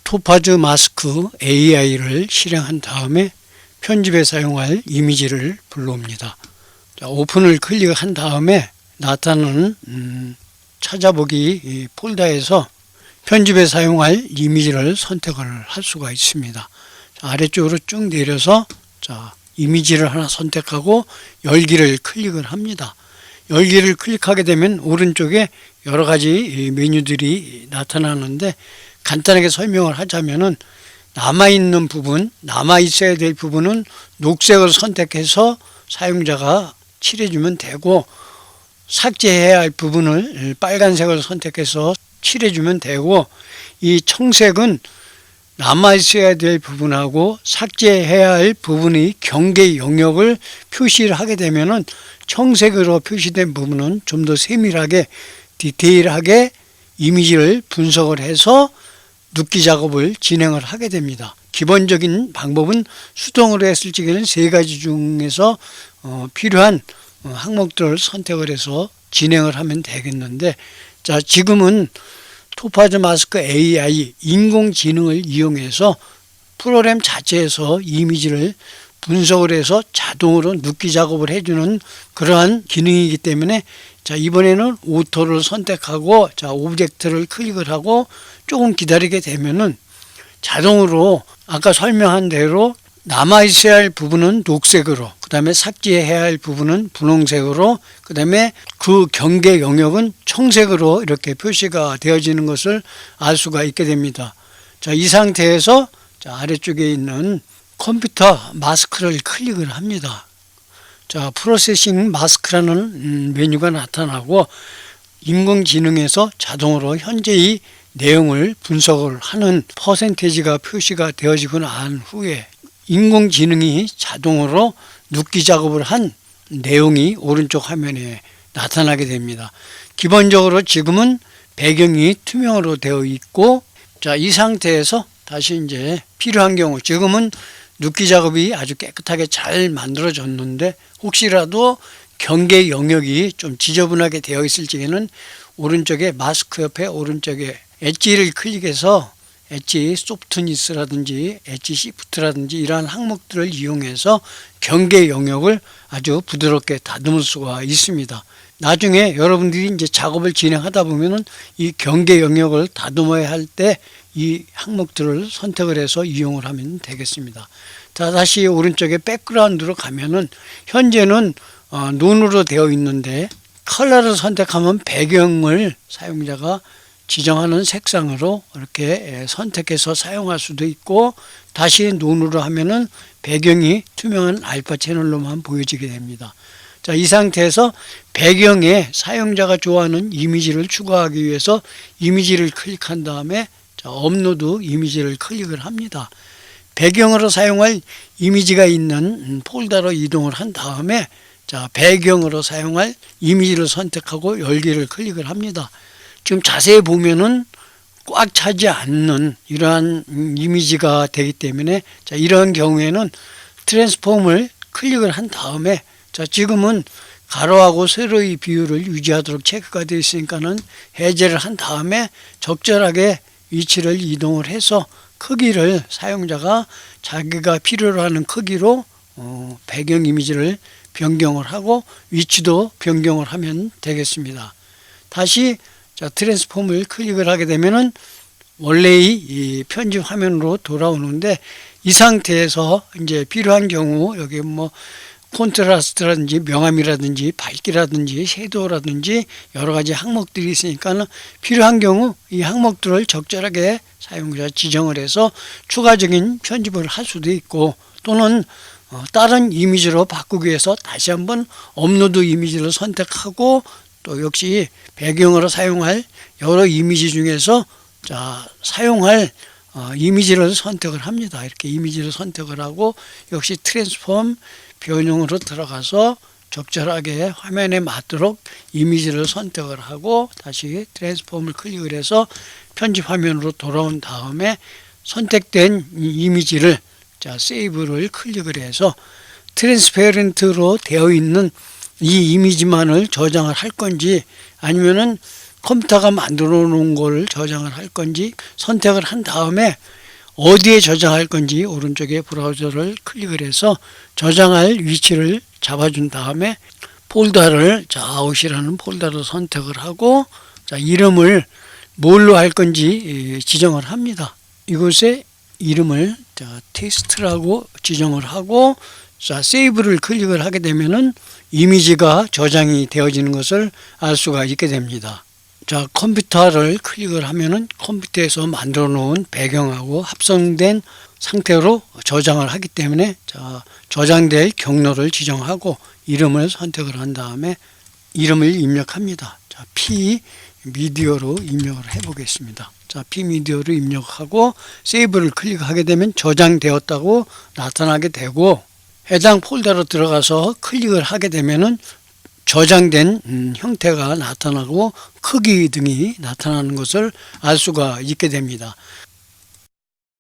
토파즈 마스크 AI를 실행한 다음에 편집에 사용할 이미지를 불러옵니다. 자, 오픈을 클릭한 다음에 나타나는 찾아보기 폴더에서 편집에 사용할 이미지를 선택을 할 수가 있습니다. 자, 아래쪽으로 쭉 내려서 이미지를 하나 선택하고 열기를 클릭을 합니다. 열기를 클릭하게 되면 오른쪽에 여러 가지 메뉴들이 나타나는데, 간단하게 설명을 하자면은 남아있는 부분, 남아있어야 될 부분은 녹색을 선택해서 사용자가 칠해주면 되고, 삭제해야 할 부분을 빨간색을 선택해서 칠해주면 되고, 이 청색은 남아있어야 될 부분하고 삭제해야 할 부분의 경계 영역을 표시를 하게 되면은 청색으로 표시된 부분은 좀 더 세밀하게 디테일하게 이미지를 분석을 해서 눕기 작업을 진행을 하게 됩니다. 기본적인 방법은 수동으로 했을 적에는 세 가지 중에서 필요한 항목들을 선택을 해서 진행을 하면 되겠는데, 자, 지금은 토파즈 마스크 AI 인공지능을 이용해서 프로그램 자체에서 이미지를 분석을 해서 자동으로 눕기 작업을 해주는 그러한 기능이기 때문에, 자, 이번에는 오토를 선택하고 오브젝트를 클릭을 하고 조금 기다리게 되면은 자동으로 아까 설명한 대로 남아있어야 할 부분은 녹색으로, 그 다음에 삭제해야 할 부분은 분홍색으로, 그 다음에 그 경계 영역은 청색으로 이렇게 표시가 되어지는 것을 알 수가 있게 됩니다. 자, 이 상태에서 아래쪽에 있는 컴퓨터 마스크를 클릭을 합니다. 자, 프로세싱 마스크라는 메뉴가 나타나고, 인공지능에서 자동으로 현재의 내용을 분석을 하는 퍼센테이지가 표시가 되어지고 난 후에 인공지능이 자동으로 눕기 작업을 한 내용이 오른쪽 화면에 나타나게 됩니다. 기본적으로 지금은 배경이 투명으로 되어 있고, 자, 이 상태에서 다시 이제 필요한 경우, 지금은 눕기 작업이 아주 깨끗하게 잘 만들어졌는데 혹시라도 경계 영역이 좀 지저분하게 되어 있을 적에는 오른쪽에 마스크 옆에 오른쪽에 엣지를 클릭해서 엣지 소프트니스라든지 엣지 시프트라든지 이러한 항목들을 이용해서 경계 영역을 아주 부드럽게 다듬을 수가 있습니다. 나중에 여러분들이 이제 작업을 진행하다 보면은 이 경계 영역을 다듬어야 할 때 이 항목들을 선택을 해서 이용을 하면 되겠습니다. 자, 다시 오른쪽에 백그라운드로 가면은 현재는 눈으로 되어 있는데, 컬러를 선택하면 배경을 사용자가 지정하는 색상으로 이렇게 선택해서 사용할 수도 있고, 다시 눈으로 하면은 배경이 투명한 알파 채널로만 보여지게 됩니다. 자, 이 상태에서 배경에 사용자가 좋아하는 이미지를 추가하기 위해서 이미지를 클릭한 다음에 업로드 이미지를 클릭을 합니다. 배경으로 사용할 이미지가 있는 폴더로 이동을 한 다음에 배경으로 사용할 이미지를 선택하고 열기를 클릭을 합니다. 지금 자세히 보면은 꽉 차지 않는 이러한 이미지가 되기 때문에, 이런 경우에는 트랜스폼을 클릭을 한 다음에, 지금은 가로하고 세로의 비율을 유지하도록 체크가 되어 있으니까는 해제를 한 다음에 적절하게 위치를 이동을 해서 크기를 사용자가 자기가 필요로 하는 크기로 배경 이미지를 변경을 하고 위치도 변경을 하면 되겠습니다. 다시 트랜스폼을 클릭을 하게 되면은 원래의 이 편집 화면으로 돌아오는데, 이 상태에서 이제 필요한 경우 여기 뭐 콘트라스트라든지 명암이라든지 밝기라든지 섀도우라든지 여러 가지 항목들이 있으니까 필요한 경우 이 항목들을 적절하게 사용자 지정을 해서 추가적인 편집을 할 수도 있고, 또는 다른 이미지로 바꾸기 위해서 다시 한번 업로드 이미지를 선택하고, 또 역시 배경으로 사용할 여러 이미지 중에서 사용할 이미지를 선택을 합니다. 이렇게 이미지를 선택을 하고 역시 트랜스폼 변형으로 들어가서 적절하게 화면에 맞도록 이미지를 선택을 하고 다시 트랜스폼을 클릭을 해서 편집 화면으로 돌아온 다음에 선택된 이미지를 세이브를 클릭을 해서 트랜스페런트로 되어 있는 이 이미지만을 저장을 할 건지, 아니면은 컴퓨터가 만들어 놓은 거를 저장을 할 건지 선택을 한 다음에 어디에 저장할 건지 오른쪽에 브라우저를 클릭을 해서 저장할 위치를 잡아준 다음에 폴더를 아웃이라는 폴더를 선택을 하고 이름을 뭘로 할 건지 지정을 합니다. 이곳에 이름을 테스트라고 지정을 하고 세이브를 클릭을 하게 되면은 이미지가 저장이 되어지는 것을 알 수가 있게 됩니다. 컴퓨터를 클릭을 하면은 컴퓨터에서 만들어 놓은 배경하고 합성된 상태로 저장을 하기 때문에 저장될 경로를 지정하고 이름을 선택을 한 다음에 이름을 입력합니다. P 미디어로 입력을 해 보겠습니다. P 미디어로 입력하고 세이브를 클릭하게 되면 저장되었다고 나타나게 되고 해당 폴더로 들어가서 클릭을 하게 되면은 저장된 형태가 나타나고 크기 등이 나타나는 것을 알 수가 있게 됩니다.